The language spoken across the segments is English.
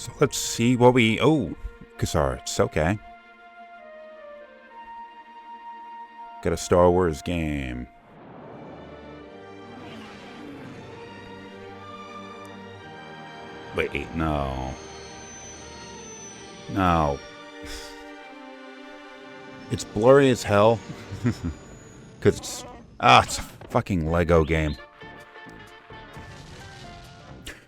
So let's see what we... Oh, Kazarts. Okay. Got a Star Wars game. Wait, no. No. It's blurry as hell. Because it's... it's a fucking Lego game.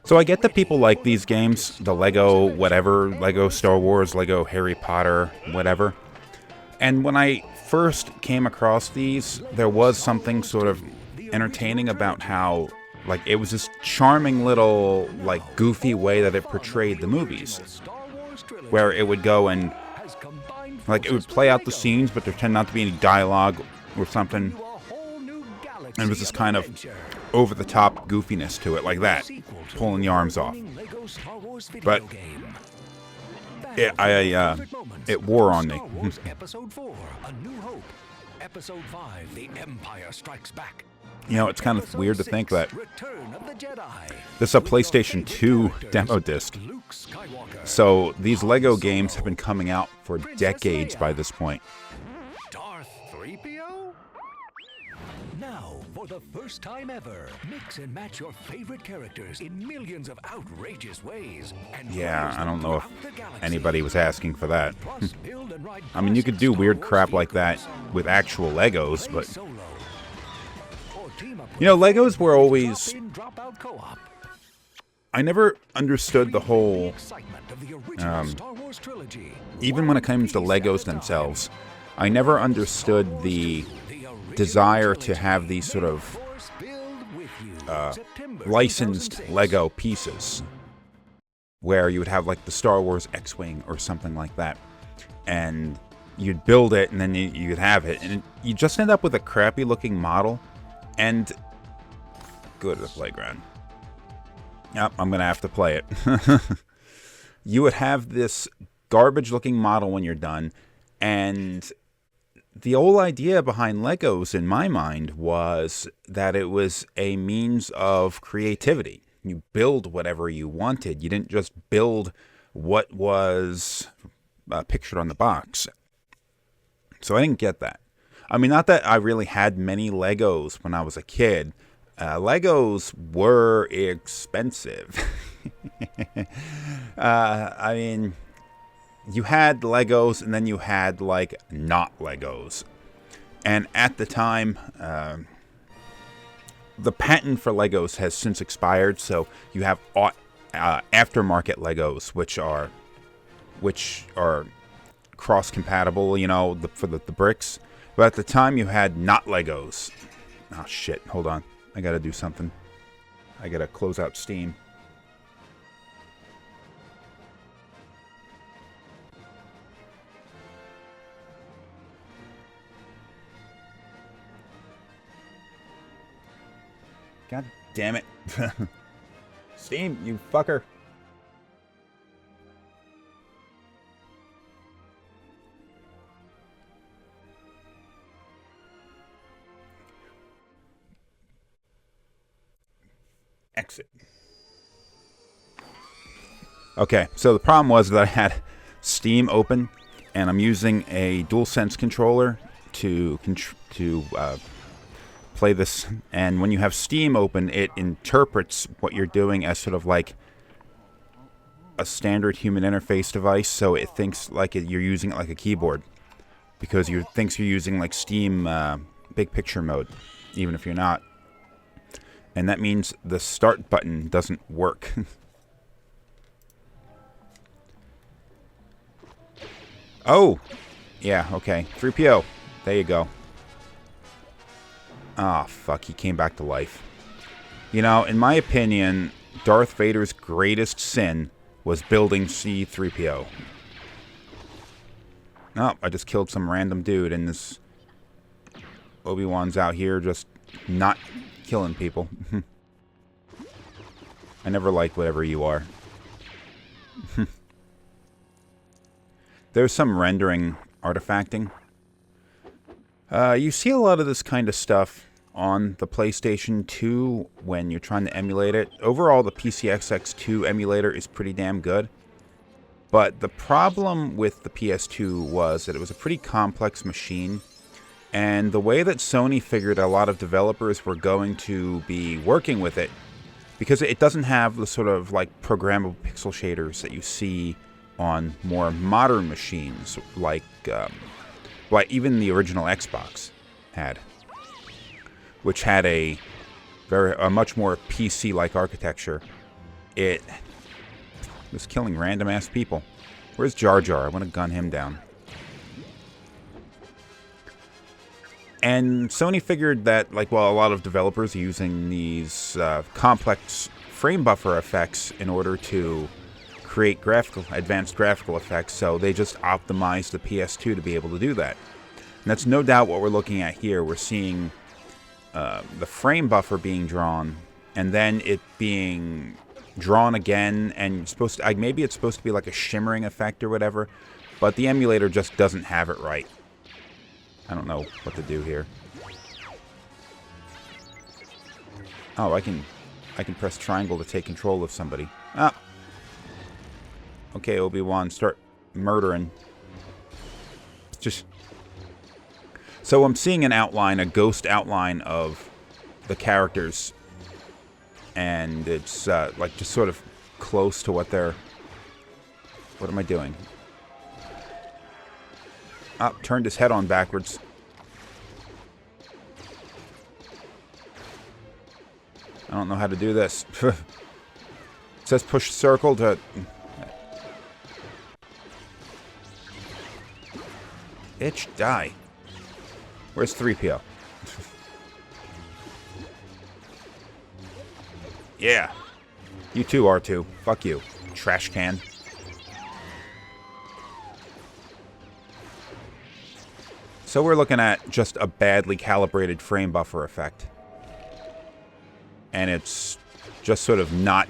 So I get that people like these games. The Lego whatever. Lego Star Wars, Lego Harry Potter, whatever. And when I first came across these, there was something sort of entertaining about how... Like, it was this charming little, like, goofy way that it portrayed the movies. Where it would go and... Like, it would play out the scenes, but there tended not to be any dialogue or something. And it was this kind of over-the-top goofiness to it, like that. Pulling the arms off. But... it wore on me. Episode 4, A New Hope. Episode 5, The Empire Strikes Back. You know, it's kind of weird to think that this is a PlayStation 2 demo disc. So these Lego games have been coming out for decades by this point. Darth 3PO? Now, for the first time ever, mix and match your favorite characters in millions of outrageous ways. And yeah, I don't know if anybody was asking for that. I mean, you could do weird crap like that with actual Legos, but... You know, Legos were always... I never understood the whole... even when it comes to Legos themselves, I never understood the desire to have these sort of licensed Lego pieces. Where you would have, like, the Star Wars X-Wing or something like that. And you'd build it, and then you'd have it. And you just end up with a crappy-looking model. And go to the playground. Yep, I'm going to have to play it. You would have this garbage-looking model when you're done. And the whole idea behind Legos, in my mind, was that it was a means of creativity. You build whatever you wanted. You didn't just build what was pictured on the box. So I didn't get that. I mean, not that I really had many Legos when I was a kid. Legos were expensive. I mean, you had Legos and then you had, like, not Legos. And at the time, the patent for Legos has since expired, so you have aftermarket Legos, which are cross-compatible, you know, for the bricks. But at the time, you had not Legos. Oh, shit. Hold on. I gotta do something. I gotta close out Steam. God damn it. Steam, you fucker. Exit. Okay, so the problem was that I had Steam open, and I'm using a DualSense controller to play this. And when you have Steam open, it interprets what you're doing as sort of like a standard human interface device, so it thinks like you're using it like a keyboard, because it thinks you're using like Steam big picture mode, even if you're not. And that means the start button doesn't work. Oh! Yeah, okay. 3PO. There you go. Ah, fuck. He came back to life. You know, in my opinion, Darth Vader's greatest sin was building C-3PO. Oh, I just killed some random dude, and this Obi-Wan's out here just not killing people. I never liked whatever you are. There's some rendering artifacting. You see a lot of this kind of stuff on the PlayStation 2 when you're trying to emulate it. Overall, the PCXX2 emulator is pretty damn good. But the problem with the PS2 was that it was a pretty complex machine. And the way that Sony figured a lot of developers were going to be working with it, because it doesn't have the sort of like programmable pixel shaders that you see on more modern machines, like even the original Xbox had, which had a much more PC-like architecture. It was killing random-ass people. Where's Jar Jar? I want to gun him down. And Sony figured that, like, well, a lot of developers are using these complex frame buffer effects in order to create advanced graphical effects, so they just optimized the PS2 to be able to do that. And that's no doubt what we're looking at here. We're seeing the frame buffer being drawn, and then it being drawn again, and maybe it's supposed to be like a shimmering effect or whatever, but the emulator just doesn't have it right. I don't know what to do here. Oh, I can press triangle to take control of somebody. Ah. Okay, Obi-Wan, start murdering. So I'm seeing an outline, a ghost outline of the characters, and it's like just sort of close to what they're... What am I doing? Up, turned his head on backwards. I don't know how to do this. It says push circle to... Itch, die. Where's 3PO? Yeah. You too, R2. Fuck you, trash can. So we're looking at just a badly calibrated frame buffer effect. And it's just sort of not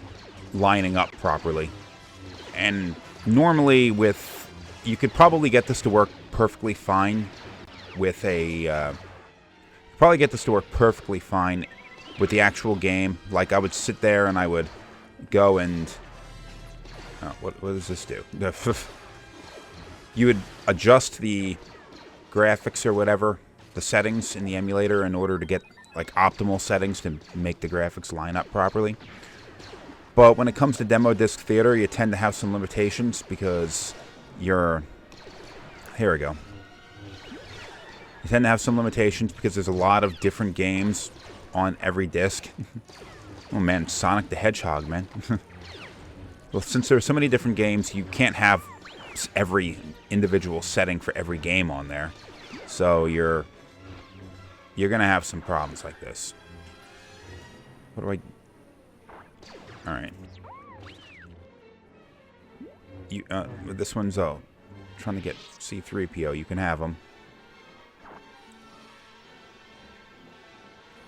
lining up properly. And normally you could probably get this to work perfectly fine with the actual game. Like, I would sit there and I would go and... what does this do? You would adjust the graphics or whatever, the settings in the emulator, in order to get like optimal settings to make the graphics line up properly. But when it comes to demo disc theater, you tend to have some limitations because here we go. You tend to have some limitations because there's a lot of different games on every disc. Oh man, Sonic the Hedgehog, man. Well, since there are so many different games, you can't have every individual setting for every game on there. So you're going to have some problems like this. What do I... Alright. This one's, trying to get C-3PO. You can have them.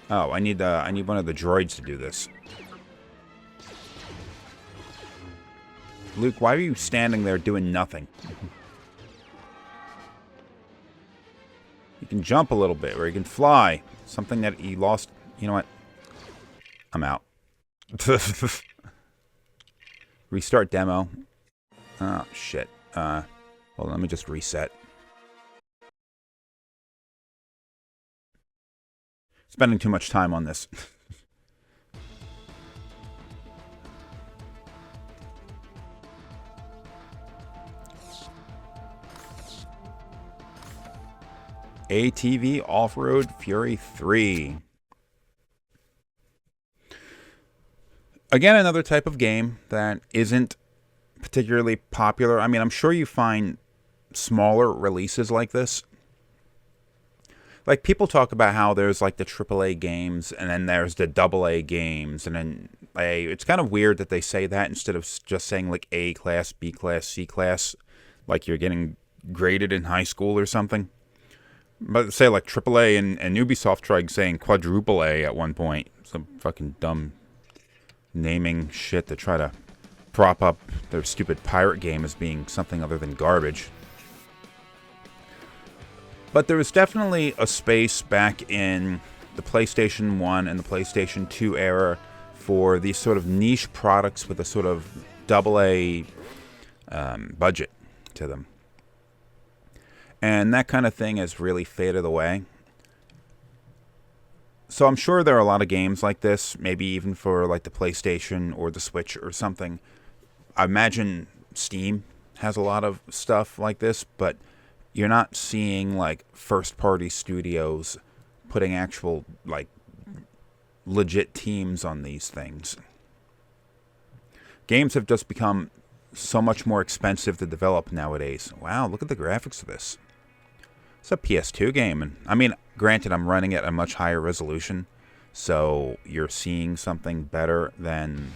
Oh, I need one of the droids to do this. Luke, why are you standing there doing nothing? You can jump a little bit, or you can fly. Something that he lost. You know what? I'm out. Restart demo. Oh, shit. Hold on, let me just reset. Spending too much time on this. ATV Offroad Fury 3. Again, another type of game that isn't particularly popular. I mean, I'm sure you find smaller releases like this. Like, people talk about how there's, like, the AAA games, and then there's the AA games, and then it's kind of weird that they say that instead of just saying, like, A class, B class, C class, like you're getting graded in high school or something. But say, like, AAA and Ubisoft tried saying quadruple A at one point. Some fucking dumb naming shit to try to prop up their stupid pirate game as being something other than garbage. But there was definitely a space back in the PlayStation 1 and the PlayStation 2 era for these sort of niche products with a sort of AA budget to them. And that kind of thing has really faded away. So I'm sure there are a lot of games like this, maybe even for like the PlayStation or the Switch or something. I imagine Steam has a lot of stuff like this, but you're not seeing like first-party studios putting actual like legit teams on these things. Games have just become so much more expensive to develop nowadays. Wow, look at the graphics of this. It's a PS2 game, and I mean, granted, I'm running it at a much higher resolution, so you're seeing something better than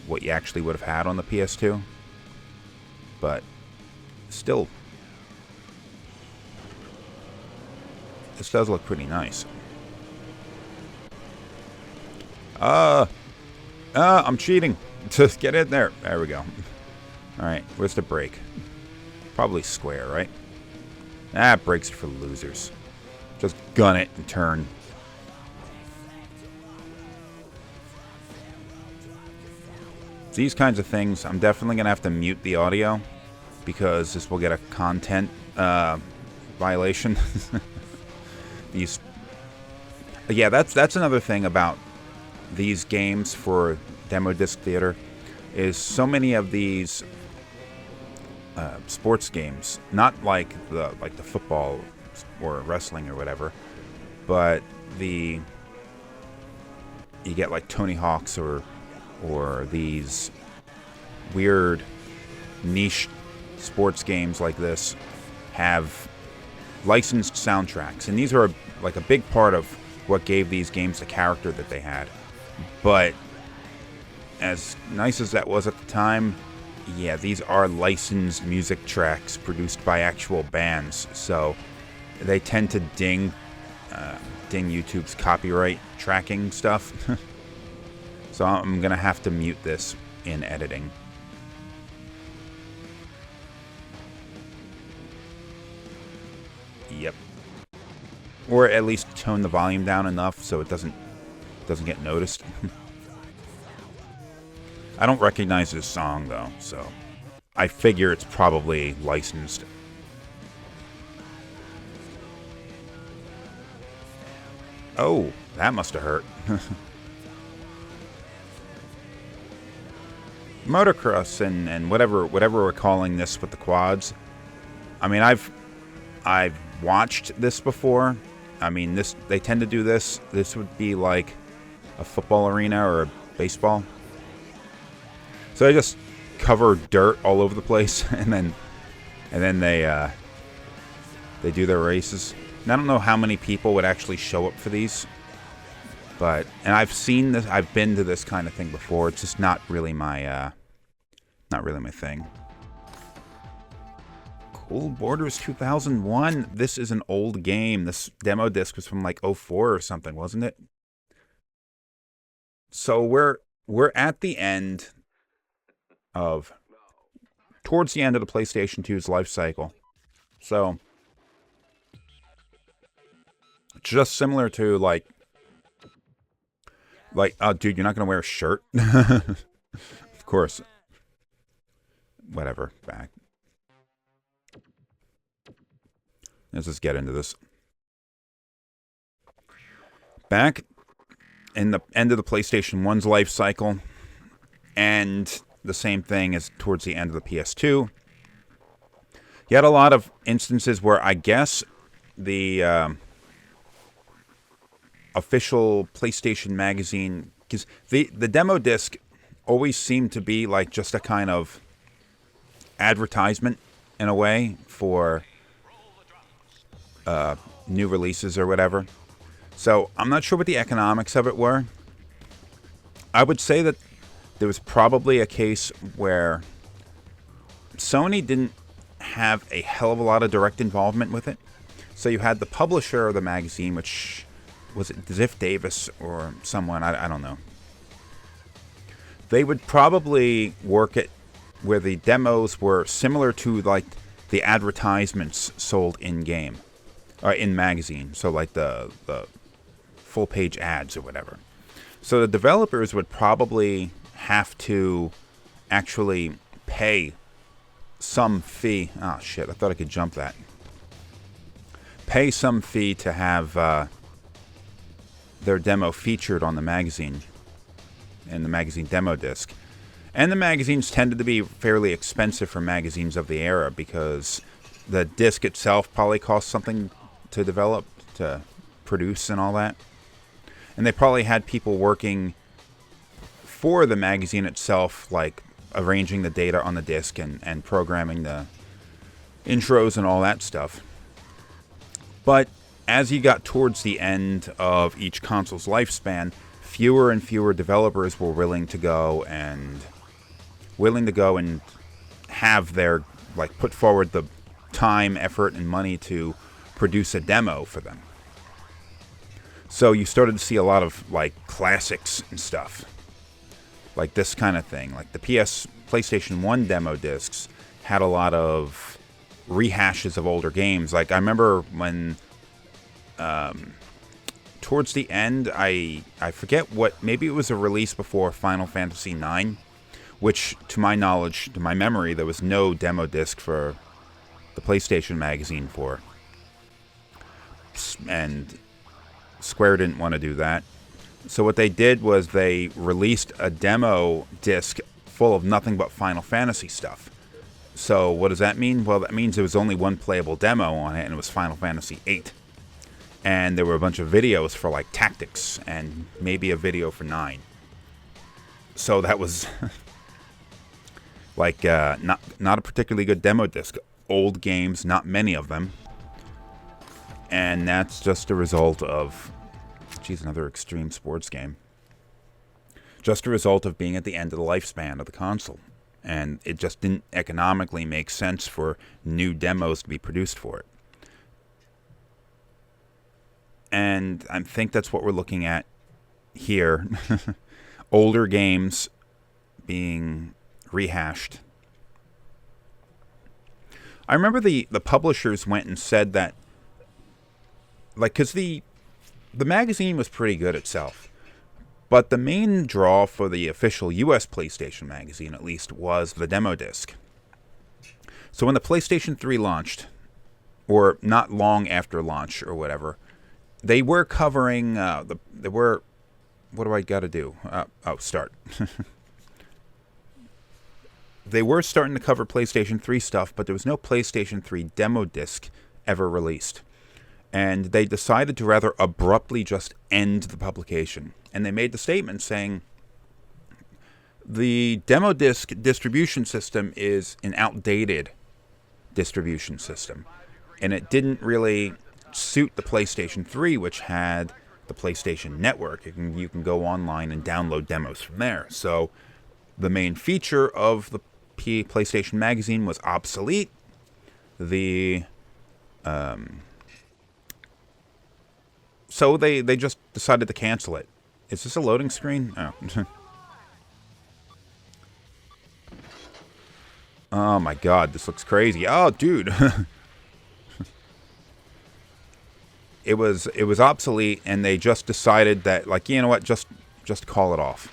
what you actually would have had on the PS2. But still, this does look pretty nice. I'm cheating. Just get in there. There we go. Alright, where's the brake? Probably square, right? Brakes are for losers. Just gun it and turn. These kinds of things, I'm definitely going to have to mute the audio, because this will get a content violation. Yeah, that's another thing about these games for demo disc theater, is so many of these sports games, not like the football or wrestling or whatever, but you get like Tony Hawk's or these weird niche sports games like this have licensed soundtracks, and these are like a big part of what gave these games the character that they had. But as nice as that was at the time, yeah, these are licensed music tracks produced by actual bands, so they tend to ding YouTube's copyright tracking stuff. So I'm gonna have to mute this in editing. Yep. Or at least tone the volume down enough so it doesn't get noticed. I don't recognize this song though, so I figure it's probably licensed. Oh, that must have hurt. Motocross and whatever we're calling this with the quads. I mean, I've watched this before. I mean, they tend to do this. This would be like a football arena or a baseball. So they just cover dirt all over the place, and then they do their races. And I don't know how many people would actually show up for these, and I've seen this. I've been to this kind of thing before. It's just not really my thing. Coolboarders 2001. This is an old game. This demo disc was from like 04 or something, wasn't it? So we're at the end towards the end of the PlayStation 2's life cycle. So it's just similar to like oh dude, you're not gonna wear a shirt? Of course. Whatever. Back. Let's just get into this. Back in the end of the PlayStation 1's life cycle, and the same thing as towards the end of the PS2, you had a lot of instances where I guess the official PlayStation magazine, because the demo disc always seemed to be like just a kind of advertisement in a way for new releases or whatever. So I'm not sure what the economics of it were. I would say that there was probably a case where Sony didn't have a hell of a lot of direct involvement with it. So you had the publisher of the magazine, which was it Ziff Davis or someone, I don't know. They would probably work it where the demos were similar to like the advertisements sold in game or in magazine. So like the full page ads or whatever. So the developers would probably have to actually pay some fee. Oh, shit. I thought I could jump that. Pay some fee to have their demo featured on the magazine. In the magazine demo disc. And the magazines tended to be fairly expensive for magazines of the era because the disc itself probably cost something to develop, to produce and all that. And they probably had people working for the magazine itself, like arranging the data on the disc and programming the intros and all that stuff. But as you got towards the end of each console's lifespan, fewer and fewer developers were willing to go and have their, like, put forward the time, effort, and money to produce a demo for them. So you started to see a lot of, like, classics and stuff. Like this kind of thing. Like the PlayStation 1 demo discs had a lot of rehashes of older games. Like I remember when towards the end, I forget what, maybe it was a release before Final Fantasy IX, which, to my knowledge, to my memory, there was no demo disc for the PlayStation magazine for. And Square didn't want to do that. So what they did was they released a demo disc full of nothing but Final Fantasy stuff. So what does that mean? Well, that means there was only one playable demo on it, and it was Final Fantasy VIII. And there were a bunch of videos for, like, Tactics, and maybe a video for 9. So that was, like, not a particularly good demo disc. Old games, not many of them. And that's just a result of, geez, another extreme sports game. Just a result of being at the end of the lifespan of the console. And it just didn't economically make sense for new demos to be produced for it. And I think that's what we're looking at here. Older games being rehashed. I remember the publishers went and said that, like, because the magazine was pretty good itself. But the main draw for the official US PlayStation magazine, at least, was the demo disc. So when the PlayStation 3 launched, or not long after launch or whatever, they were covering, what do I got to do? Start. They were starting to cover PlayStation 3 stuff, but there was no PlayStation 3 demo disc ever released. And they decided to rather abruptly just end the publication. And they made the statement saying, the demo disc distribution system is an outdated distribution system. And it didn't really suit the PlayStation 3, which had the PlayStation Network. You can go online and download demos from there. So the main feature of the PlayStation magazine was obsolete. So they just decided to cancel it. Is this a loading screen? Oh. Oh my god, this looks crazy. Oh, dude. It was obsolete, and they just decided that, like, you know what, just call it off.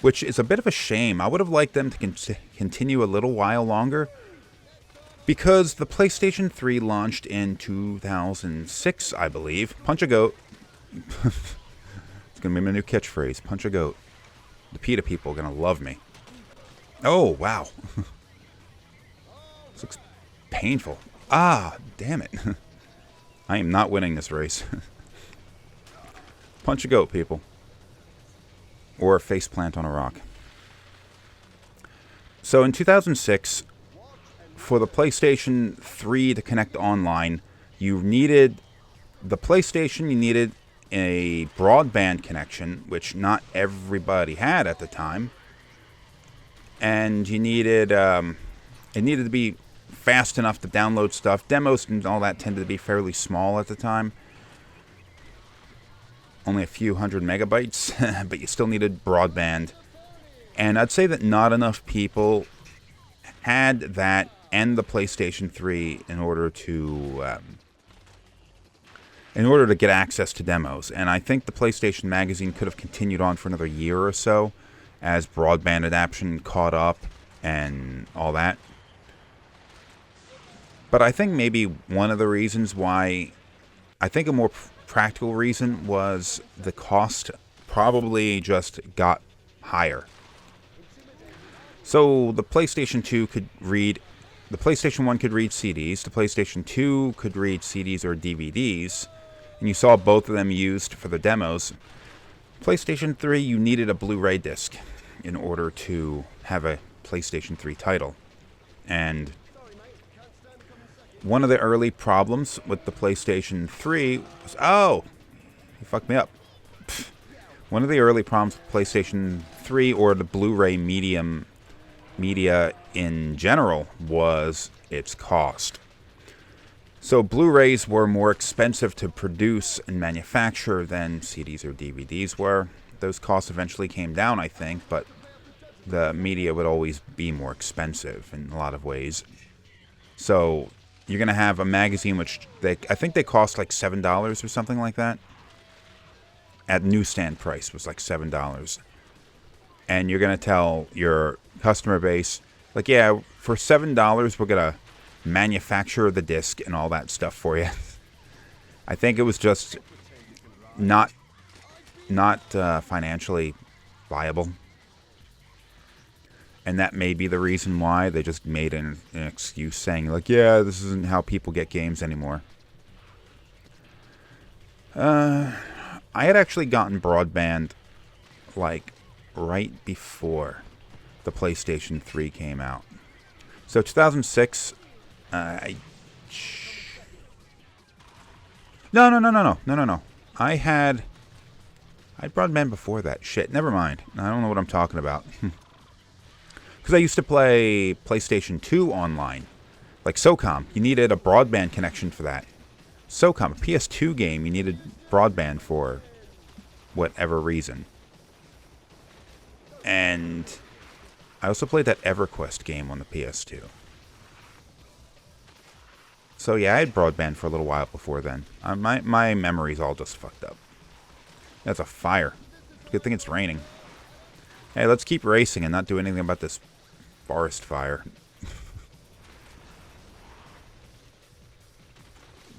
Which is a bit of a shame. I would have liked them to continue a little while longer, because the PlayStation 3 launched in 2006, I believe. Punch a goat. It's going to be my new catchphrase. Punch a goat. The PETA people are going to love me. Oh, wow. This looks painful. Ah, damn it. I am not winning this race. Punch a goat, people. Or a faceplant on a rock. So in 2006, for the PlayStation 3 to connect online, you needed the PlayStation, you needed a broadband connection, which not everybody had at the time. And you needed, it needed to be fast enough to download stuff. Demos and all that tended to be fairly small at the time. Only a few hundred megabytes, but you still needed broadband. And I'd say that not enough people had that and the PlayStation 3 in order to get access to demos. And I think the PlayStation magazine could have continued on for another year or so as broadband adoption caught up and all that. But I think maybe one of the reasons why, I think a more practical reason was the cost probably just got higher. So the PlayStation 2 could read, the PlayStation 1 could read CDs, the PlayStation 2 could read CDs or DVDs, and you saw both of them used for the demos. PlayStation 3, you needed a Blu-ray disc in order to have a PlayStation 3 title. And one of the early problems with the PlayStation 3 was, oh, you fucked me up. One of the early problems with PlayStation 3 or the Blu-ray media in general was its cost. So Blu-rays were more expensive to produce and manufacture than CDs or DVDs were. Those costs eventually came down, I think, but the media would always be more expensive in a lot of ways. So you're going to have a magazine which I think they cost like $7 or something like that. At newsstand price was like $7. And you're going to tell your customer base, like, yeah, for $7 we're going to manufacture the disc and all that stuff for you. I think it was just not financially viable. And that may be the reason why they just made an excuse saying, like, yeah, this isn't how people get games anymore. I had actually gotten broadband, like, right before the PlayStation 3 came out. So 2006, No. I had broadband before that. Shit, never mind. I don't know what I'm talking about. Because I used to play PlayStation 2 online. Like SOCOM. You needed a broadband connection for that. SOCOM, a PS2 game, you needed broadband for whatever reason. And I also played that EverQuest game on the PS2. So yeah, I had broadband for a little while before then. My memory's all just fucked up. That's a fire. Good thing it's raining. Hey, let's keep racing and not do anything about this forest fire.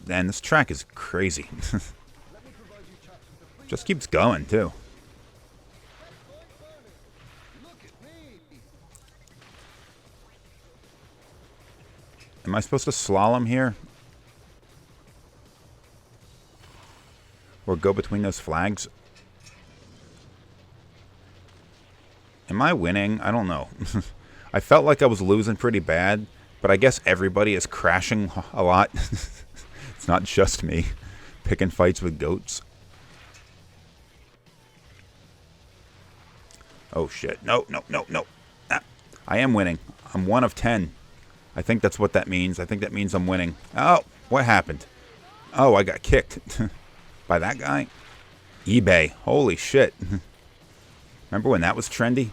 Man, this track is crazy. Just keeps going, too. Am I supposed to slalom here? Or go between those flags? Am I winning? I don't know. I felt like I was losing pretty bad, but I guess everybody is crashing a lot. It's not just me picking fights with goats. Oh shit. No. Ah, I am winning. I'm 1 of 10. I think that's what that means. I think that means I'm winning. Oh, what happened? Oh, I got kicked. By that guy? eBay. Holy shit. Remember when that was trendy?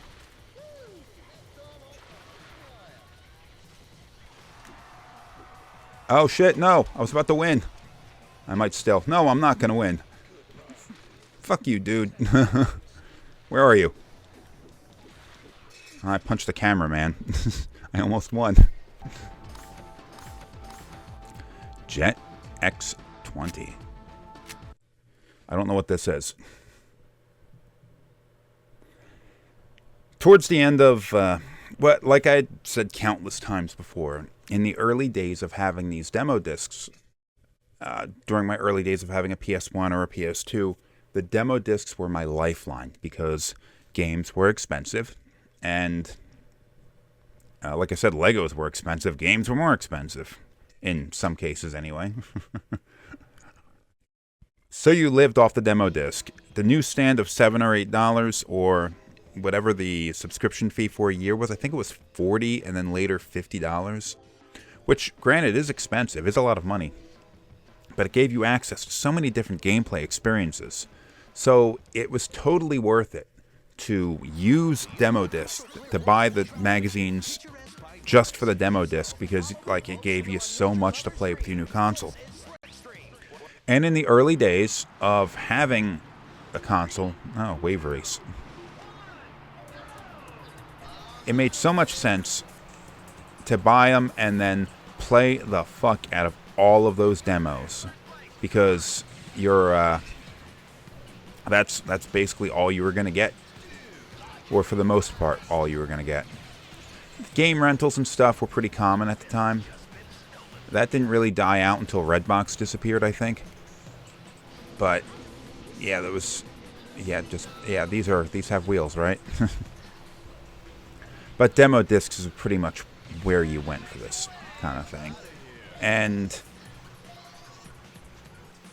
Oh shit, no. I was about to win. I might still. No, I'm not gonna win. Fuck you, dude. Where are you? I punched the camera, man. I almost won. Jet X20. I don't know what this is. Towards the end of, like I said countless times before, in the early days of having these demo discs, during my early days of having a PS1 or a PS2, the demo discs were my lifeline because games were expensive, and like I said, Legos were expensive, games were more expensive, in some cases anyway. So you lived off the demo disc. The newsstand of $7 or $8, or whatever the subscription fee for a year was, I think it was $40 and then later $50, which, granted, is expensive, is a lot of money, but it gave you access to so many different gameplay experiences. So it was totally worth it to use demo discs, to buy the magazines just for the demo disc, because like it gave you so much to play with your new console. And in the early days of having a console, wave race, it made so much sense to buy them and then play the fuck out of all of those demos, because you're that's basically all you were gonna get, or for the most part, all you were gonna get. Game rentals and stuff were pretty common at the time. That didn't really die out until Redbox disappeared, I think. But yeah, there was, these have wheels, right? But demo discs is pretty much where you went for this kind of thing. And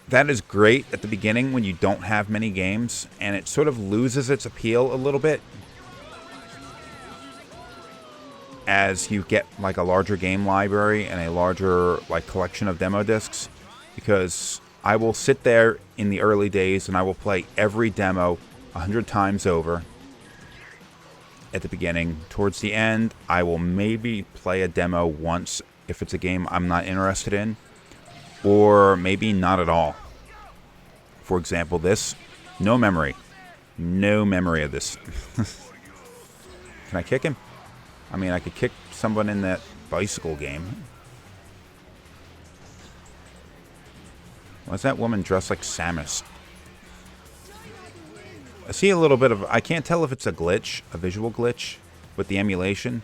that is great at the beginning when you don't have many games, and it sort of loses its appeal a little bit as you get like a larger game library and a larger like collection of demo discs, because I will sit there in the early days and I will play every demo 100 times over at the beginning. Towards the end, I will maybe play a demo once if it's a game I'm not interested in, or maybe not at all. For example, this, no memory of this. Can I kick him? I mean, I could kick someone in that bicycle game. Why's that woman dressed like Samus? I see a little bit of... I can't tell if it's a glitch, a visual glitch, with the emulation.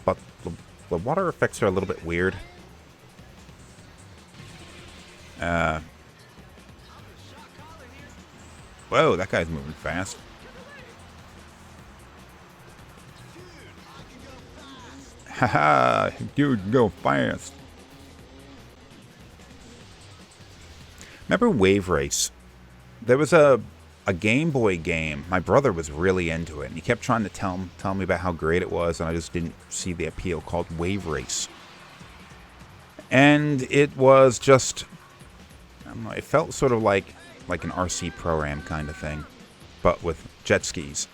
But the water effects are a little bit weird. Whoa, that guy's moving fast. Haha, dude, go fast. Remember Wave Race? There was a Game Boy game. My brother was really into it, and he kept trying to tell me about how great it was, and I just didn't see the appeal, called Wave Race. And it was just, I don't know, it felt sort of like an RC Pro-Am kind of thing, but with jet skis.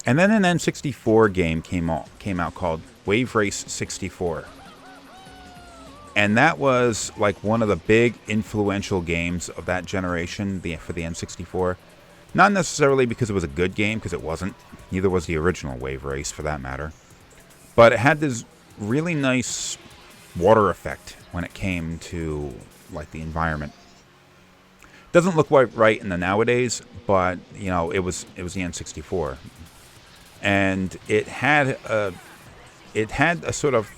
And then an N64 game came out called Wave Race 64. And that was like one of the big influential games of that generation for the N64. Not necessarily because it was a good game, because it wasn't. Neither was the original Wave Race, for that matter. But it had this really nice water effect when it came to like the environment. Doesn't look quite right in the nowadays, but you know, it was the N64. And it had a sort of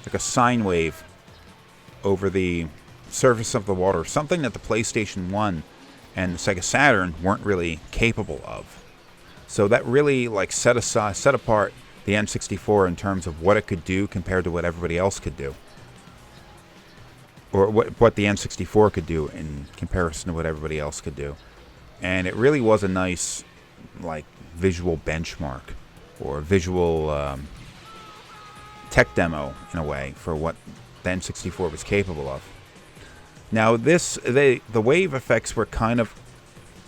like a sine wave over the surface of the water, something that the PlayStation 1 and the Sega Saturn weren't really capable of. So that really like set apart the N64 in terms of what it could do compared to what everybody else could do. Or what the N64 could do in comparison to what everybody else could do. And it really was a nice, like, visual benchmark, or visual tech demo, in a way, for what the N64 was capable of. Now, the wave effects were kind of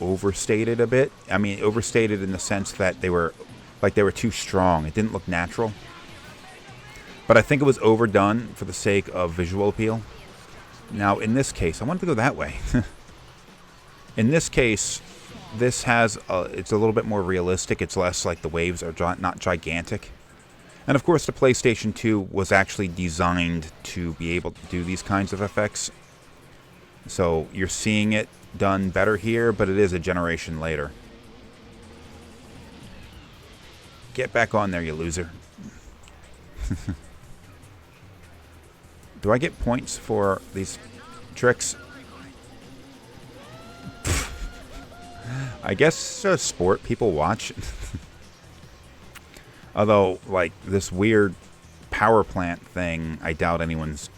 overstated a bit. I mean, overstated in the sense that they were too strong. It didn't look natural. But I think it was overdone for the sake of visual appeal. Now, in this case, I wanted to go that way. In this case, this has it's a little bit more realistic. It's less like the waves are not gigantic. And of course, the PlayStation 2 was actually designed to be able to do these kinds of effects. So you're seeing it done better here, but it is a generation later. Get back on there, you loser. Do I get points for these tricks? I guess a sport people watch. Although, like, this weird power plant thing, I doubt anyone's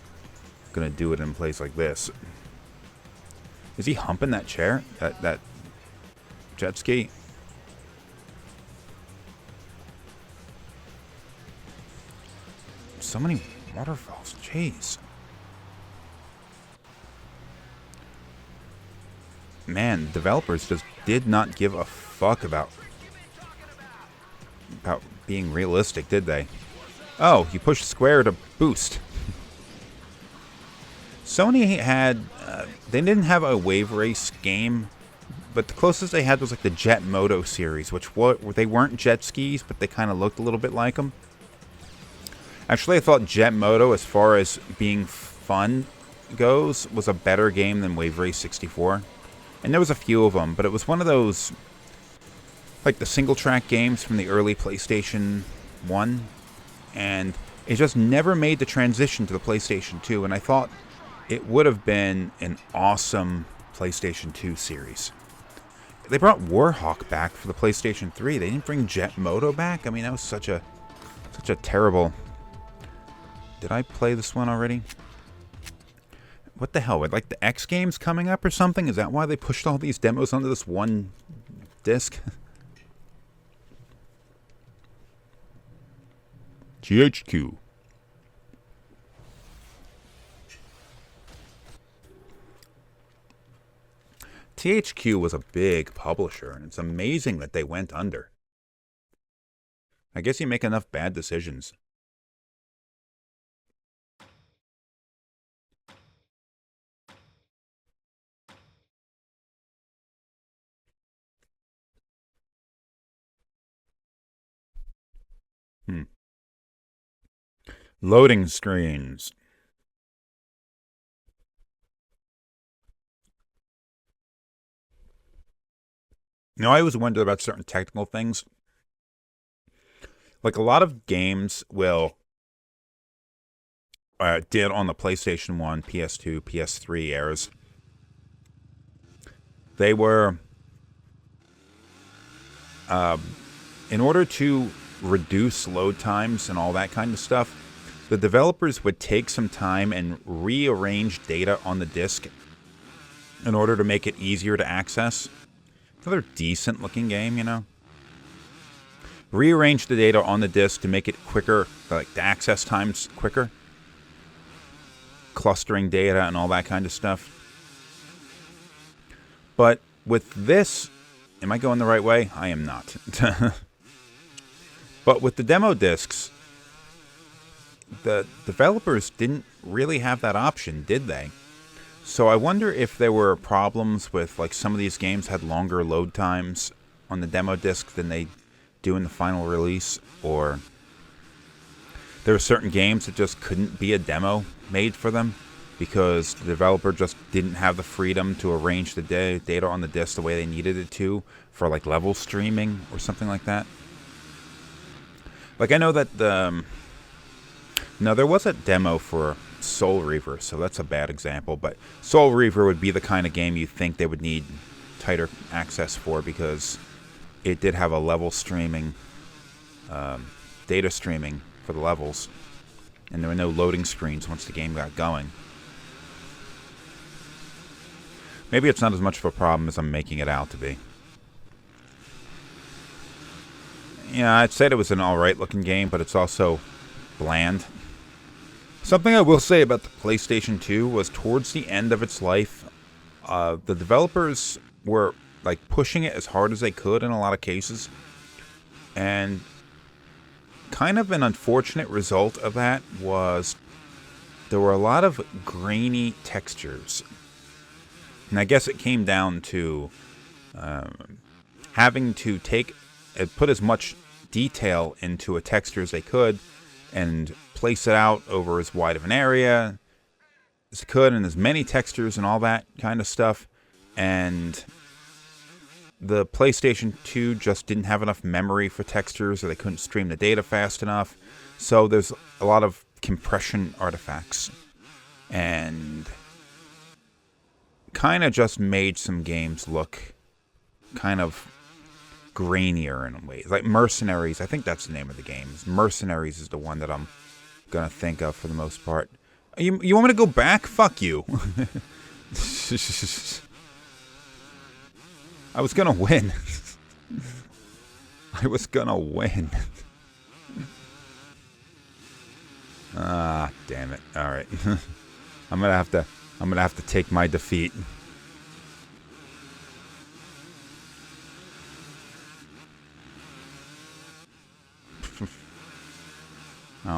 gonna do it in a place like this. Is he humping that chair? That jet ski? So many waterfalls, jeez. Man, developers just did not give a fuck about being realistic, did they? Oh, you push square to boost. Sony had, they didn't have a wave race game, but the closest they had was like the Jet Moto series, which they weren't jet skis, but they kind of looked a little bit like them. Actually, I thought Jet Moto, as far as being fun goes, was a better game than Wave Race 64. And there was a few of them, but it was one of those, like the single-track games from the early PlayStation 1. And it just never made the transition to the PlayStation 2. And I thought it would have been an awesome PlayStation 2 series. They brought Warhawk back for the PlayStation 3. They didn't bring Jet Moto back? I mean, that was such a terrible... Did I play this one already? What the hell? Like the X Games coming up or something? Is that why they pushed all these demos onto this one disc? GHQ. THQ was a big publisher, and it's amazing that they went under. I guess you make enough bad decisions. Loading screens. Now, I always wonder about certain technical things. Like, a lot of games will... did on the PlayStation 1, PS2, PS3 eras. They were... in order to reduce load times and all that kind of stuff, the developers would take some time and rearrange data on the disc in order to make it easier to access. Another decent looking game, you know. Rearrange the data on the disc to make it quicker, like the access times quicker. Clustering data and all that kind of stuff. But with this, am I going the right way? I am not. But with the demo discs, the developers didn't really have that option, did they? So I wonder if there were problems with, like, some of these games had longer load times on the demo disc than they do in the final release, or there were certain games that just couldn't be a demo made for them because the developer just didn't have the freedom to arrange the data on the disc the way they needed it to for, like, level streaming or something like that. Like, I know that no, there was a demo for Soul Reaver, so that's a bad example, but Soul Reaver would be the kind of game you think they would need tighter access for because it did have a level streaming, data streaming for the levels, and there were no loading screens once the game got going. Maybe it's not as much of a problem as I'm making it out to be. Yeah, I'd say it was an alright looking game, but it's also bland. Something I will say about the PlayStation 2 was towards the end of its life, the developers were like pushing it as hard as they could in a lot of cases. And kind of an unfortunate result of that was there were a lot of grainy textures. And I guess it came down to having to put as much detail into a texture as they could and place it out over as wide of an area as they could and as many textures and all that kind of stuff. And the PlayStation 2 just didn't have enough memory for textures, or they couldn't stream the data fast enough. So there's a lot of compression artifacts. And kind of just made some games look kind of grainier in ways. Like Mercenaries, I think that's the name of the game. Mercenaries is the one that I'm going to think of for the most part. You want me to go back? Fuck you. I was going to win. I was going to win. Ah, damn it. All right. I'm going to have to take my defeat.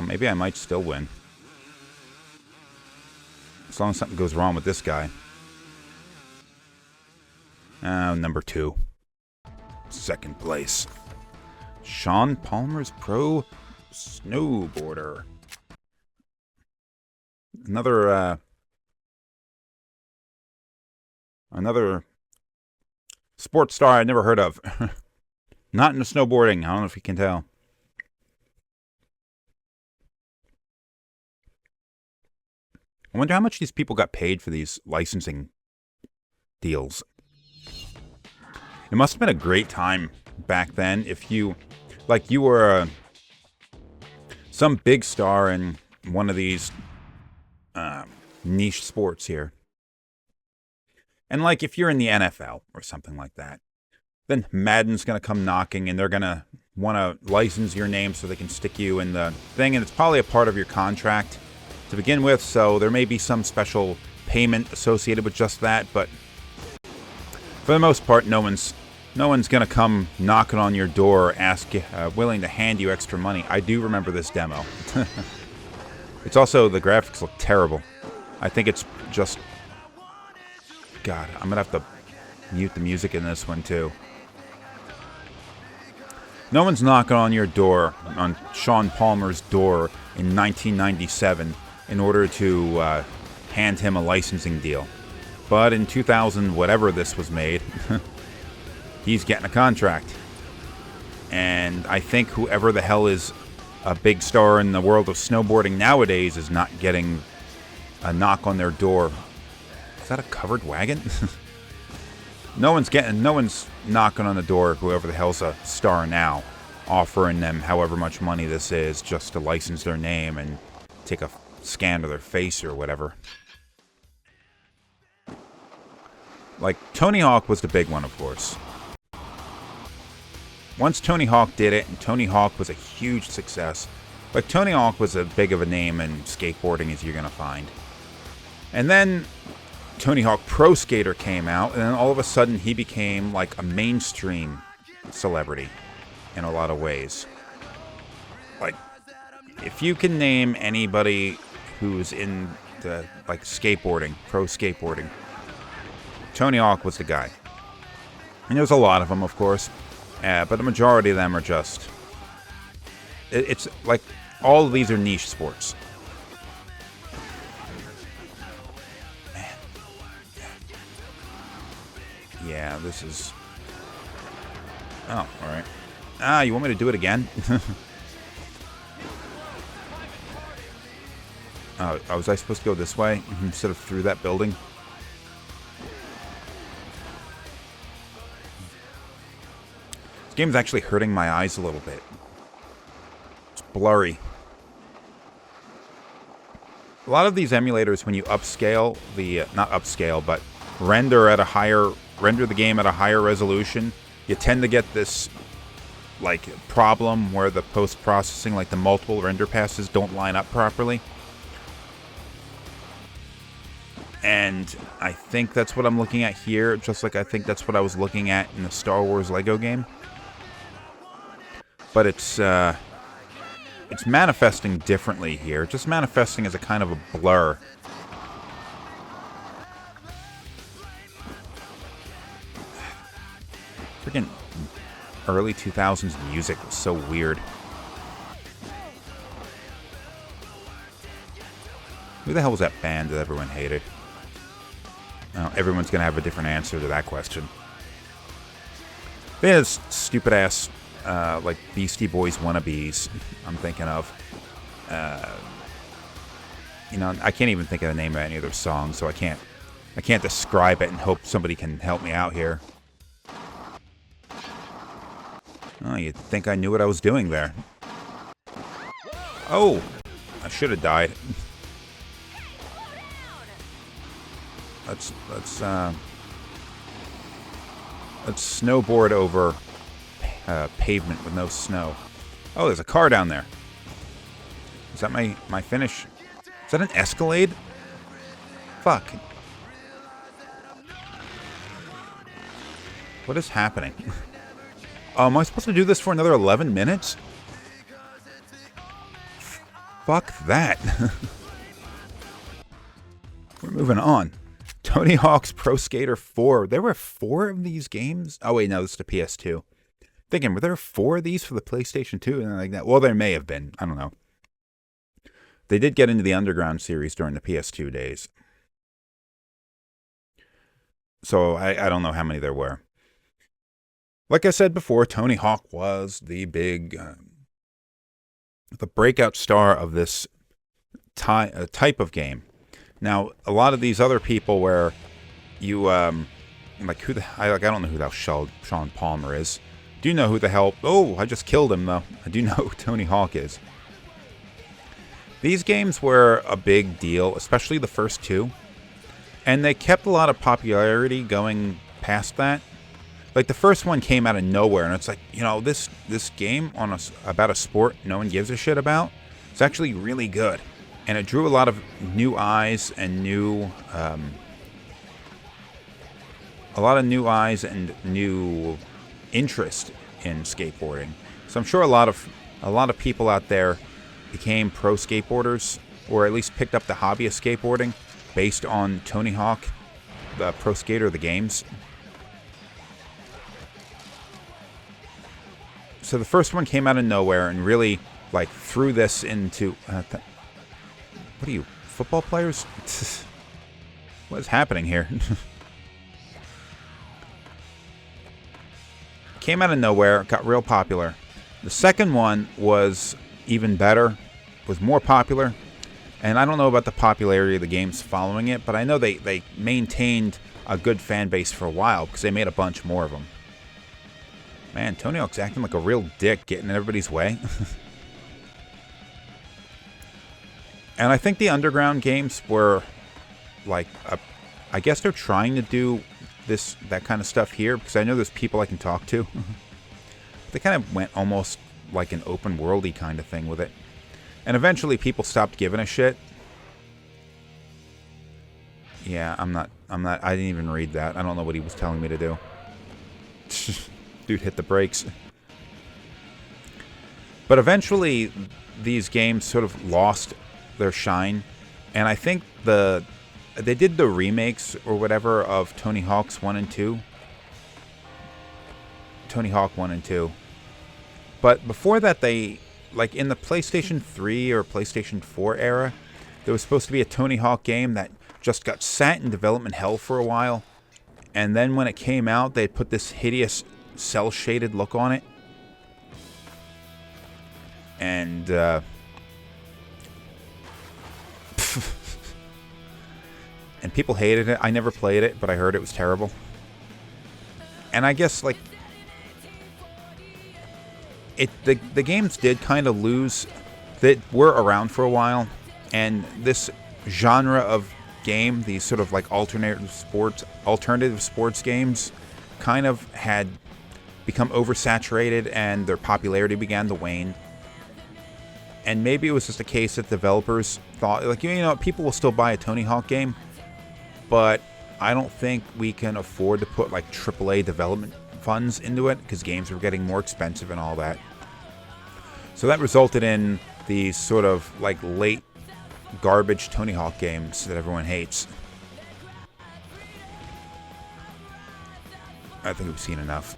Maybe I might still win. As long as something goes wrong with this guy. Number 2. Second place. Shaun Palmer's Pro Snowboarder. another sports star I never heard of. Not into snowboarding. I don't know if you can tell. I wonder how much these people got paid for these licensing deals. It must have been a great time back then if you were some big star in one of these niche sports here. And like if you're in the NFL or something like that, then Madden's going to come knocking and they're going to want to license your name so they can stick you in the thing. And it's probably a part of your contract to begin with. So there may be some special payment associated with just that. But for the most part, no one's going to come knocking on your door, willing to hand you extra money. I do remember this demo. It's also, the graphics look terrible. I think it's just... God, I'm going to have to mute the music in this one too. No one's knocking on your door, on Shaun Palmer's door in 1997 in order to hand him a licensing deal. But in 2000, whatever this was made, he's getting a contract. And I think whoever the hell is a big star in the world of snowboarding nowadays is not getting a knock on their door. Is that a covered wagon? No one's knocking on the door, whoever the hell's a star now, offering them however much money this is just to license their name and take a scan of their face or whatever. Like, Tony Hawk was the big one, of course. Once Tony Hawk did it, and Tony Hawk was a huge success, like, Tony Hawk was as big of a name in skateboarding as you're going to find. And then Tony Hawk Proskater came out, and then all of a sudden he became like a mainstream celebrity in a lot of ways. Like, if you can name anybody who's in the, like, skateboarding, pro skateboarding, Tony Hawk was the guy. And there's a lot of them, of course, but the majority of them are just... It's like, all of these are niche sports. Yeah, this is... Oh, alright. Ah, you want me to do it again? Oh, was I supposed to go this way instead of through that building? This game's actually hurting my eyes a little bit. It's blurry. A lot of these emulators, when you upscale the... not upscale, but render the game at a higher resolution, you tend to get this, like, problem where the post-processing, like the multiple render passes, don't line up properly. And I think that's what I'm looking at here, just like I think that's what I was looking at in the Star Wars Lego game. But it's manifesting differently here, just manifesting as a kind of a blur. Freaking early 2000s music was so weird. Who the hell was that band that everyone hated? Oh, everyone's going to have a different answer to that question. They had stupid ass, like, Beastie Boys wannabes I'm thinking of. You know, I can't even think of the name of any of their songs, so I can't describe it and hope somebody can help me out here. Oh, you'd think I knew what I was doing there. Oh! I should have died. Let's snowboard over pavement with no snow. Oh, there's a car down there. Is that my finish? Is that an Escalade? Fuck. What is happening? Am I supposed to do this for another 11 minutes? Fuck that. We're moving on. Tony Hawk's Proskater 4. There were 4 of these games? Oh, wait, no, this is the PS2. Thinking, were there 4 of these for the PlayStation 2? And like that. Well, there may have been. I don't know. They did get into the Underground series during the PS2 days. So I don't know how many there were. Like I said before, Tony Hawk was the big, the breakout star of this type of game. Now, a lot of these other people where you, like, I don't know who the hell Shaun Palmer is. Do you know who the hell, oh, I just killed him, though. I do know who Tony Hawk is. These games were a big deal, especially the first two. And they kept a lot of popularity going past that. Like, the first one came out of nowhere, and it's like, you know, this game about a sport no one gives a shit about, it's actually really good. And it drew a lot of new eyes and new interest in skateboarding. So I'm sure a lot of people out there became pro skateboarders, or at least picked up the hobby of skateboarding based on Tony Hawk, the Proskater, the games. So the first one came out of nowhere and really, like, threw this into... what are you, football players? What is happening here? Came out of nowhere, got real popular. The second one was even better, was more popular. And I don't know about the popularity of the games following it, but I know they maintained a good fan base for a while because they made a bunch more of them. Man, Tony Hawk's acting like a real dick, getting in everybody's way. And I think the Underground games were, like, I guess they're trying to do that kind of stuff here, because I know there's people I can talk to. They kind of went almost like an open worldy kind of thing with it. And eventually people stopped giving a shit. Yeah, I didn't even read that. I don't know what he was telling me to do. Dude hit the brakes. But eventually these games sort of lost their shine. And I think they did the remakes or whatever of Tony Hawk's 1 and 2. Tony Hawk 1 and 2. But before that, they, like, in the PlayStation 3 or PlayStation 4 era, there was supposed to be a Tony Hawk game that just got sat in development hell for a while. And then when it came out, they put this hideous cel-shaded look on it. And, and people hated it. I never played it, but I heard it was terrible. And I guess, like, the games did kind of lose. That were around for a while, and this genre of game, these sort of like alternative sports games, kind of had become oversaturated, and their popularity began to wane. And maybe it was just a case that developers thought, like, you know, people will still buy a Tony Hawk game, but I don't think we can afford to put, like, AAA development funds into it, because games were getting more expensive and all that. So that resulted in these sort of, like, late garbage Tony Hawk games that everyone hates. I think we've seen enough.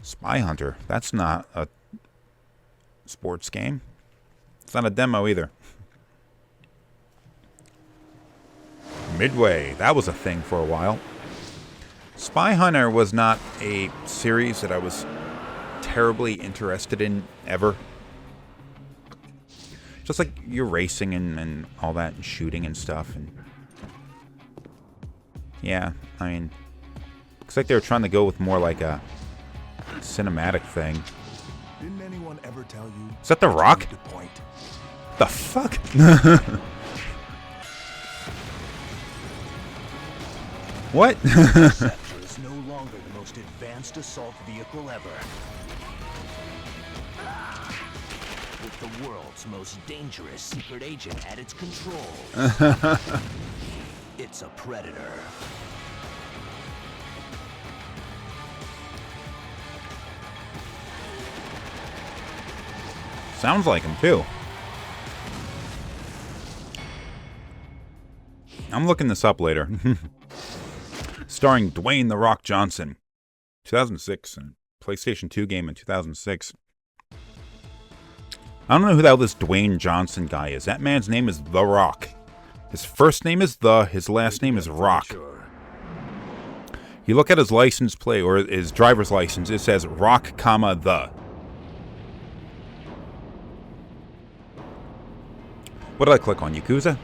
Spy Hunter. That's not a sports game. It's not a demo either. Midway. That was a thing for a while. Spy Hunter was not a series that I was terribly interested in ever. Just like you're racing and all that and shooting and stuff. And yeah, I mean, looks like they were trying to go with more like a cinematic thing. Didn't anyone ever tell you? Is that The Rock? Point? The fuck? What? Scepter is no longer the most advanced assault vehicle ever. With the world's most dangerous secret agent at its control. It's a predator. Sounds like him, too. I'm looking this up later. Starring Dwayne "The Rock" Johnson. 2006. PlayStation 2 game in 2006. I don't know who the hell this Dwayne Johnson guy is. That man's name is The Rock. His first name is his last name is Rock. You look at his license plate, or his driver's license, it says Rock, comma, the. What did I click on? Yakuza?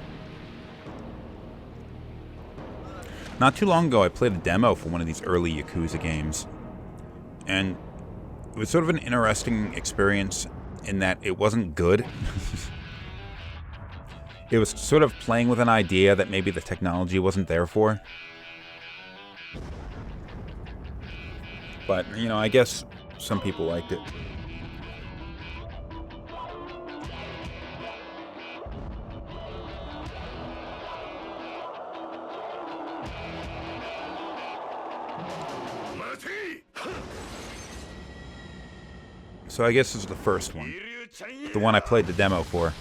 Not too long ago, I played a demo for one of these early Yakuza games. And it was sort of an interesting experience in that it wasn't good. It was sort of playing with an idea that maybe the technology wasn't there for. But, you know, I guess some people liked it. So I guess this is the first one. The one I played the demo for.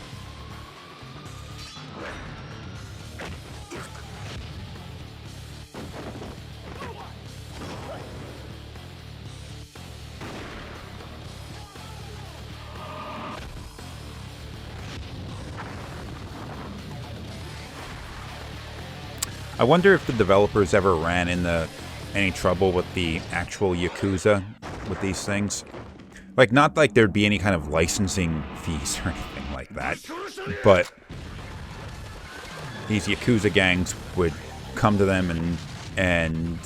I wonder if the developers ever ran into any trouble with the actual Yakuza with these things. Like, not like there'd be any kind of licensing fees or anything like that, but these Yakuza gangs would come to them and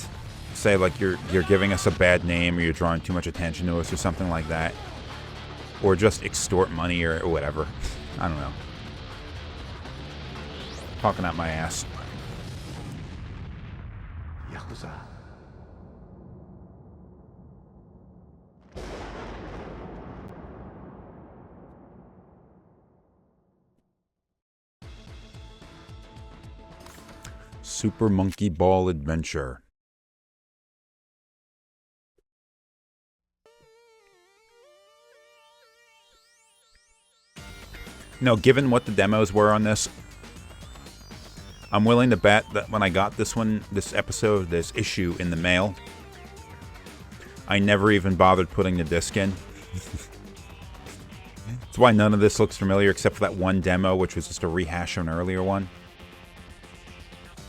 say, like, you're giving us a bad name, or you're drawing too much attention to us, or something like that. Or just extort money, or whatever. I don't know. Talking out my ass. Yakuza. Super Monkeyball Adventure. No, given what the demos were on this, I'm willing to bet that when I got this issue in the mail, I never even bothered putting the disc in. That's why none of this looks familiar except for that one demo, which was just a rehash of an earlier one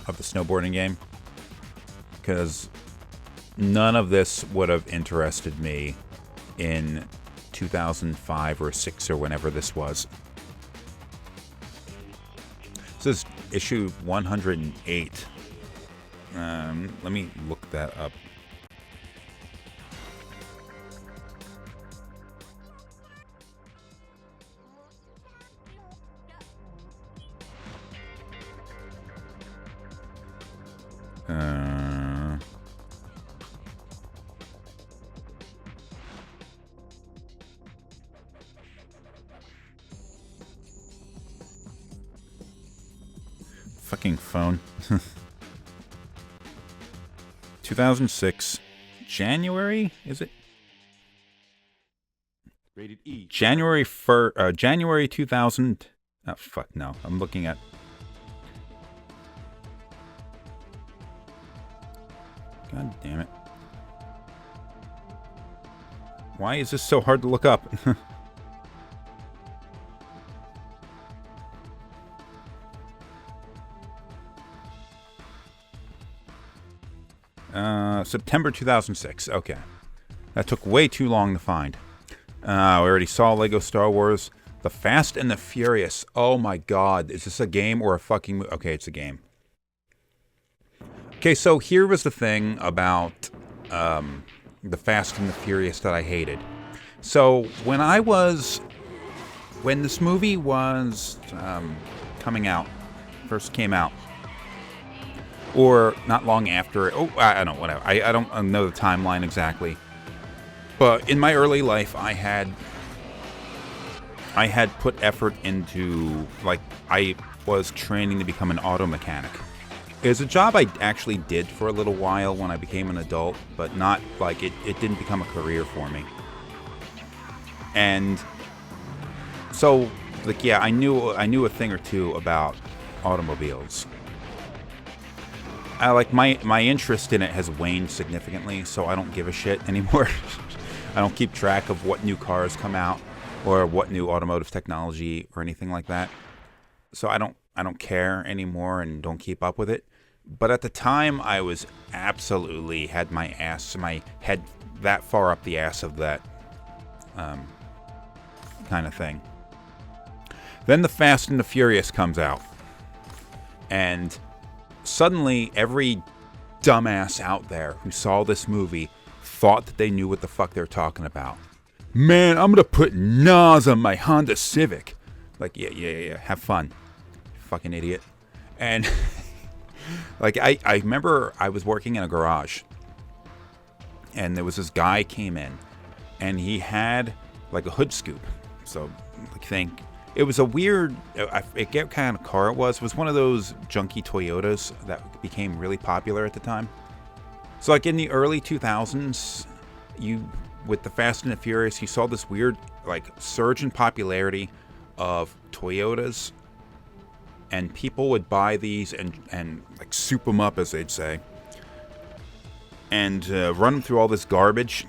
of the snowboarding game. Because none of this would have interested me in 2005 or 6 or whenever this was. This is issue 108. Let me look that up. Fucking phone. 2006 January, is it? Rated E. January 2000. Oh fuck no. I'm looking at God damn it. Why is this so hard to look up? September 2006. Okay. That took way too long to find. We already saw Lego Star Wars. The Fast and the Furious. Oh my god. Is this a game or a fucking movie? Okay, it's a game. Okay, so here was the thing about the Fast and the Furious that I hated. So when this movie was coming out, first came out, or not long after. Oh, I don't know, whatever. I don't know the timeline exactly. But in my early life, I had put effort into, like, I was training to become an auto mechanic. It was a job I actually did for a little while when I became an adult, but not, like, it didn't become a career for me. And so, like, yeah, I knew a thing or two about automobiles. Like, my interest in it has waned significantly, so I don't give a shit anymore. I don't keep track of what new cars come out. or what new automotive technology or anything like that. So I don't care anymore and don't keep up with it. But at the time, I was absolutely had my head that far up the ass of that kind of thing. Then the Fast and the Furious comes out, and suddenly every dumbass out there who saw this movie thought that they knew what the fuck they were talking about. Man, I'm gonna put NOS on my Honda Civic. Like, yeah, have fun, you fucking idiot. And like, I remember I was working in a garage, and there was this guy came in, and he had like a hood scoop. So I think it was a weird, I forget what kind of car it was. It was one of those junky Toyotas that became really popular at the time. So like in the early 2000s, with the Fast and the Furious, you saw this weird like surge in popularity of Toyotas, and people would buy these and like soup them up, as they'd say, and run them through all this garbage,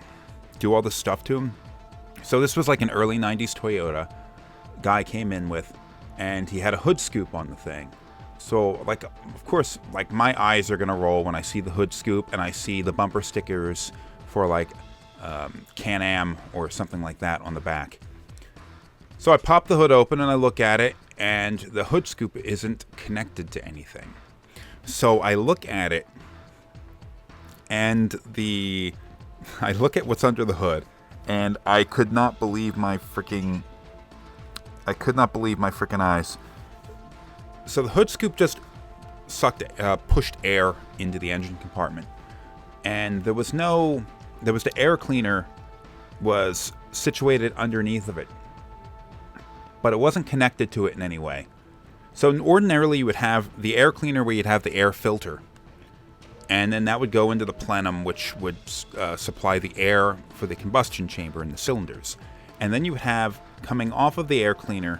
do all this stuff to them. So this was like an early 90s Toyota guy came in with, and he had a hood scoop on the thing. So like, of course, like my eyes are gonna roll when I see the hood scoop and I see the bumper stickers for like Can-Am or something like that on the back. So I pop the hood open and I look at it, and the hood scoop isn't connected to anything. So I look at it, and I look at what's under the hood, and I could not believe my freaking eyes. So the hood scoop just pushed air into the engine compartment, and there was the air cleaner was situated underneath of it, but it wasn't connected to it in any way. So ordinarily you would have the air cleaner where you'd have the air filter, and then that would go into the plenum, which would supply the air for the combustion chamber in the cylinders. And then you would have, coming off of the air cleaner,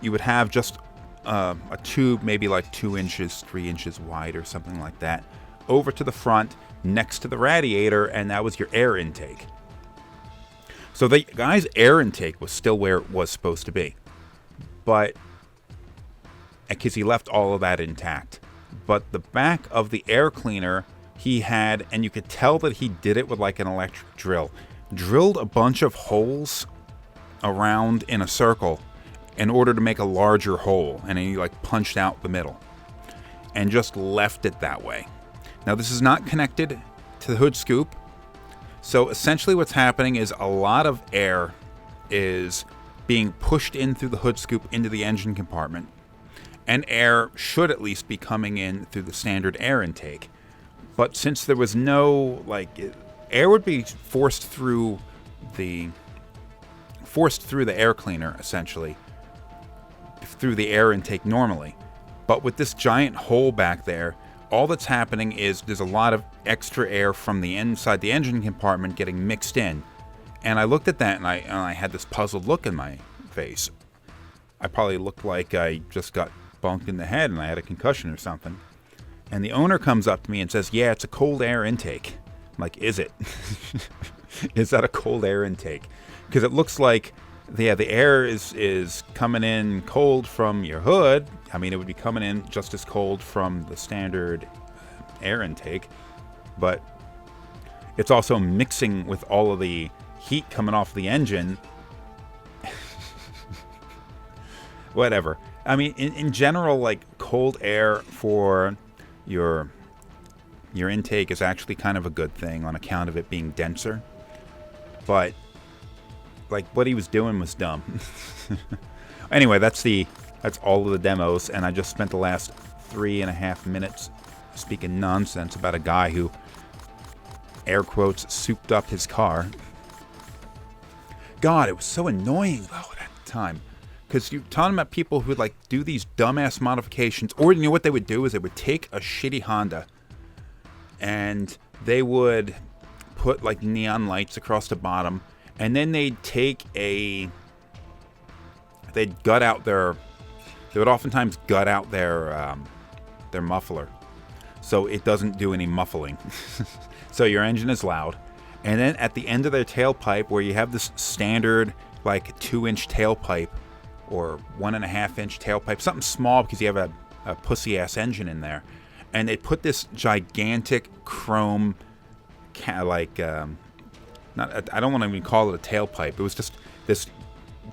you would have just a tube, maybe like 2 inches, 3 inches wide or something like that, over to the front next to the radiator, and that was your air intake. So the guy's air intake was still where it was supposed to be, but because he left all of that intact. But the back of the air cleaner, he had, and you could tell that he did it with like an electric drill, drilled a bunch of holes around in a circle in order to make a larger hole, and then he like punched out the middle and just left it that way. Now this is not connected to the hood scoop, so essentially what's happening is a lot of air is being pushed in through the hood scoop into the engine compartment, and air should at least be coming in through the standard air intake. But since there was no, like, air would be forced through the air cleaner, essentially, through the air intake normally. But with this giant hole back there, all that's happening is there's a lot of extra air from the inside the engine compartment getting mixed in. And I looked at that, and I had this puzzled look in my face. I probably looked like I just got bumped in the head and I had a concussion or something. And the owner comes up to me and says, yeah, it's a cold air intake. I'm like, is it? Is that a cold air intake? Because it looks like the air is coming in cold from your hood. I mean, it would be coming in just as cold from the standard air intake, but it's also mixing with all of the heat coming off the engine. Whatever. I mean, in general, like, cold air for your intake is actually kind of a good thing on account of it being denser. But, like, what he was doing was dumb. Anyway, that's all of the demos, and I just spent the last 3.5 minutes speaking nonsense about a guy who, air quotes, souped up his car. God, it was so annoying, though, at the time. Because you're talking about people who would, like, do these dumbass modifications. Or, you know what they would do is they would take a shitty Honda and they would put, like, neon lights across the bottom. And then they'd they'd gut out they would oftentimes gut out their muffler, so it doesn't do any muffling. So your engine is loud. And then at the end of their tailpipe, where you have this standard, like a 2-inch tailpipe or 1.5-inch tailpipe, something small because you have a pussy-ass engine in there. And they put this gigantic chrome, I don't want to even call it a tailpipe. It was just this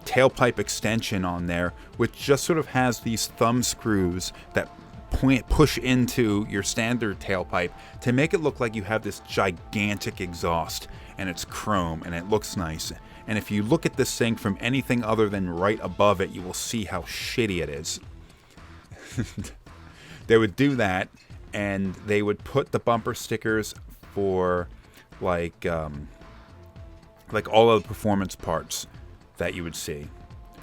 tailpipe extension on there, which just sort of has these thumb screws that push into your standard tailpipe to make it look like you have this gigantic exhaust, and it's chrome and it looks nice. And if you look at this thing from anything other than right above it, you will see how shitty it is. They would do that, and they would put the bumper stickers for like all of the performance parts that you would see.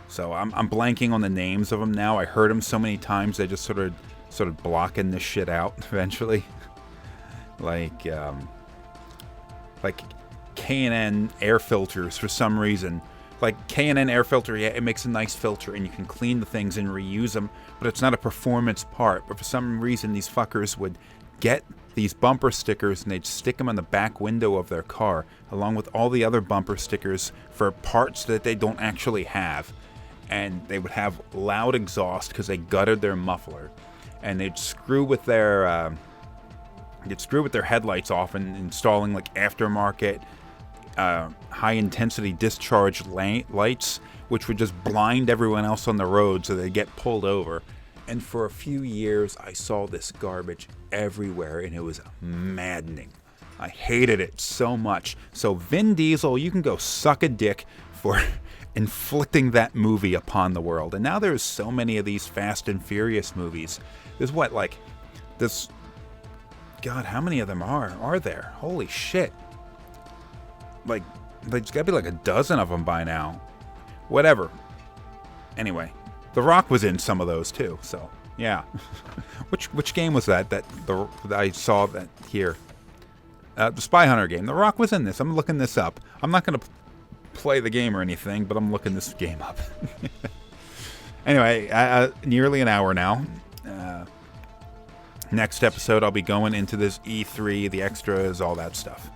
So I'm blanking on the names of them now. I heard them so many times they just sort of blocking this shit out eventually. like K&N air filters for some reason. Like K&N air filter, yeah, it makes a nice filter and you can clean the things and reuse them, but it's not a performance part. But for some reason, these fuckers would get these bumper stickers and they'd stick them on the back window of their car, along with all the other bumper stickers for parts that they don't actually have. And they would have loud exhaust because they gutted their muffler. And they'd screw with their headlights off and installing like aftermarket high intensity discharge lights, which would just blind everyone else on the road so they get pulled over. And for a few years I saw this garbage everywhere and it was maddening. I hated it so much. So Vin Diesel, you can go suck a dick for inflicting that movie upon the world. And now there's so many of these Fast and Furious movies. There's God, how many of them are there? Holy shit. Like, there's gotta be like a dozen of them by now. Whatever. Anyway, The Rock was in some of those too, so yeah. Which game was that I saw that here? The Spy Hunter game. The Rock was in this. I'm looking this up. I'm not gonna play the game or anything, but I'm looking this game up. Anyway, nearly an hour now. Next episode, I'll be going into this E3, the extras, all that stuff.